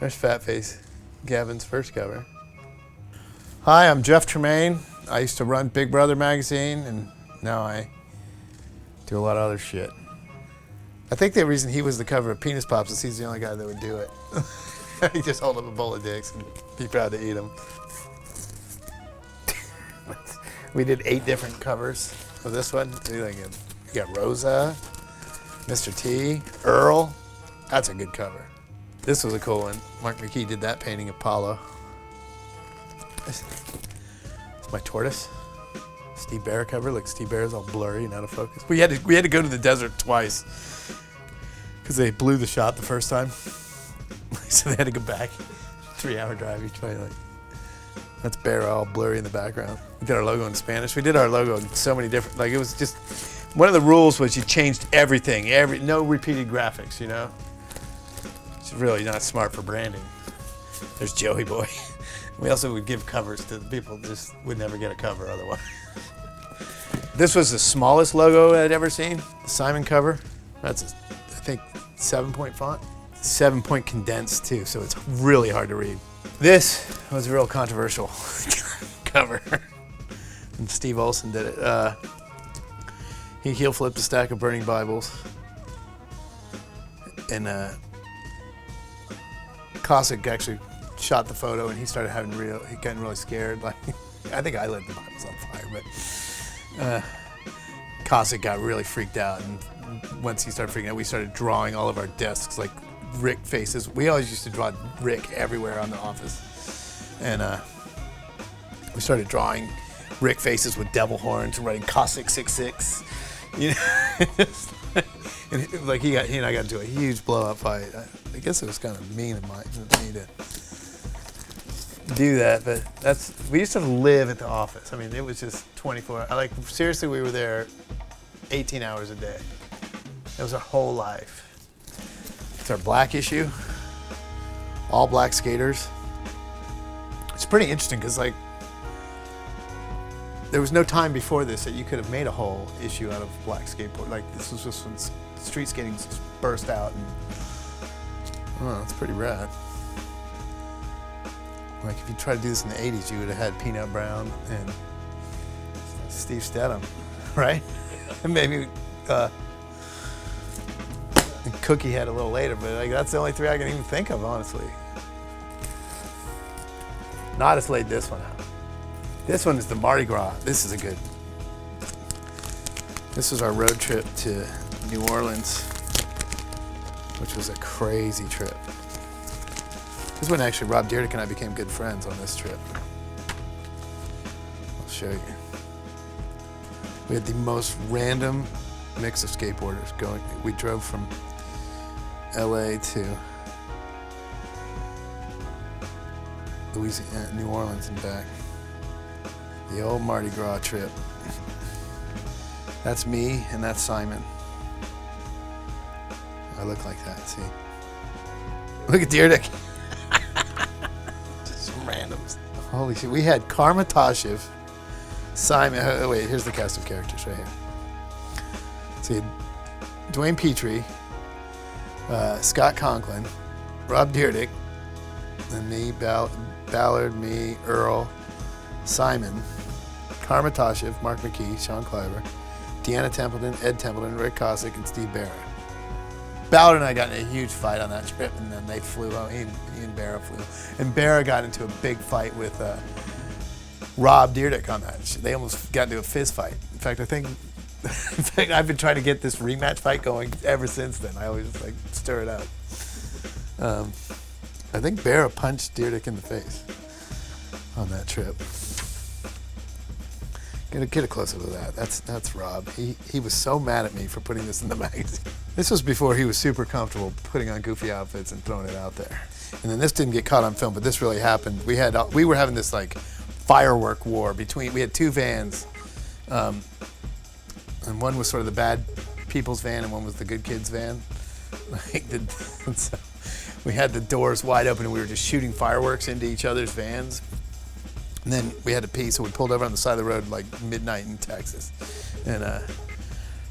There's Fat Face, Gavin's first cover. Hi, I'm Jeff Tremaine. I used to run Big Brother magazine, and now I do a lot of other shit. I think the reason he was the cover of Penis Pops is he's the only guy that would do it. He just hold up a bowl of dicks and be proud to eat them. We did 8 different covers of this one. You got Rosa, Mr. T, Earl. That's a good cover. This was a cool one. Mark McKee did that painting of Apollo. It's my tortoise. Steve Bear cover. Look, Steve Bear's all blurry and out of focus. We had to go to the desert twice because they blew the shot the first time. So they had to go back. 3-hour drive each way. That's Bear all blurry in the background. We did our logo in Spanish. We did our logo in so many different. It was just one of the rules was you changed everything. No repeated graphics. It's really not smart for branding. There's Joey Boy. We also would give covers to the people that just would never get a cover otherwise. This was the smallest logo I'd ever seen. The Simon cover. That's, I think, 7-point font. 7-point condensed too, so it's really hard to read. This was a real controversial cover. And Steve Olson did it. He heel flipped a stack of burning Bibles. And Cossack actually shot the photo, and he started getting really scared. I think I lit the Bibles on fire, but Cossack got really freaked out, and once he started freaking out, we started drawing all of our desks like Rick faces. We always used to draw Rick everywhere on the office, and we started drawing Rick faces with devil horns and writing Cossack 66. And he and I got into a huge blow-up fight. I guess it was kind of mean of me to do that, but we used to live at the office. I mean, it was just 24. Seriously, we were there 18 hours a day. It was our whole life. It's our black issue. All black skaters. It's pretty interesting because there was no time before this that you could have made a whole issue out of black skateboard. This was just when street skating burst out, and it's pretty rad. If you tried to do this in the 80s, you would have had Peanut Brown and Steve Stedham, right? And maybe Cookie had a little later, but that's the only 3 I can even think of, honestly. Nodis laid this one out. This one is the Mardi Gras. This is This was our road trip to New Orleans, which was a crazy trip. This is when actually Rob Dyrdek and I became good friends on this trip. I'll show you. We had the most random mix of skateboarders going. We drove from LA to Louisiana, New Orleans and back. The old Mardi Gras trip. That's me and that's Simon. I look like that, see? Look at Dyrdek. Just some randoms. Holy shit. We had Karma Tashiv, Simon. Oh, wait, here's the cast of characters right here. So you had Dwayne Petrie, Scott Conklin, Rob Dyrdek, and me, Ballard, me, Earl, Simon, Karma Tashiv, Mark McKee, Sean Cliver, Deanna Templeton, Ed Templeton, Rick Cossack, and Steve Barra. Ballard and I got in a huge fight on that trip, and then they flew out. He and Barra flew. And Barra got into a big fight with Rob Dyrdek on that. They almost got into a fist fight. In fact, I've been trying to get this rematch fight going ever since then. I always stir it up. I think Barra punched Dyrdek in the face on that trip. Get a close-up of that. That's Rob. He was so mad at me for putting this in the magazine. This was before he was super comfortable putting on goofy outfits and throwing it out there. And then this didn't get caught on film, but this really happened. We were having this firework war between. We had 2 vans, and one was sort of the bad people's van, and one was the good kids' van. So we had the doors wide open, and we were just shooting fireworks into each other's vans. And then we had to pee, so we pulled over on the side of the road midnight in Texas. And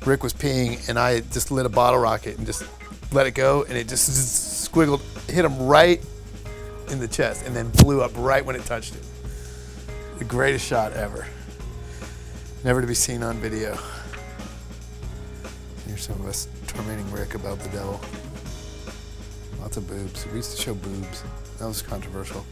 Rick was peeing, and I just lit a bottle rocket and just let it go, and it just squiggled, hit him right in the chest and then blew up right when it touched it. The greatest shot ever. Never to be seen on video. Here's some of us tormenting Rick about the devil. Lots of boobs. We used to show boobs. That was controversial.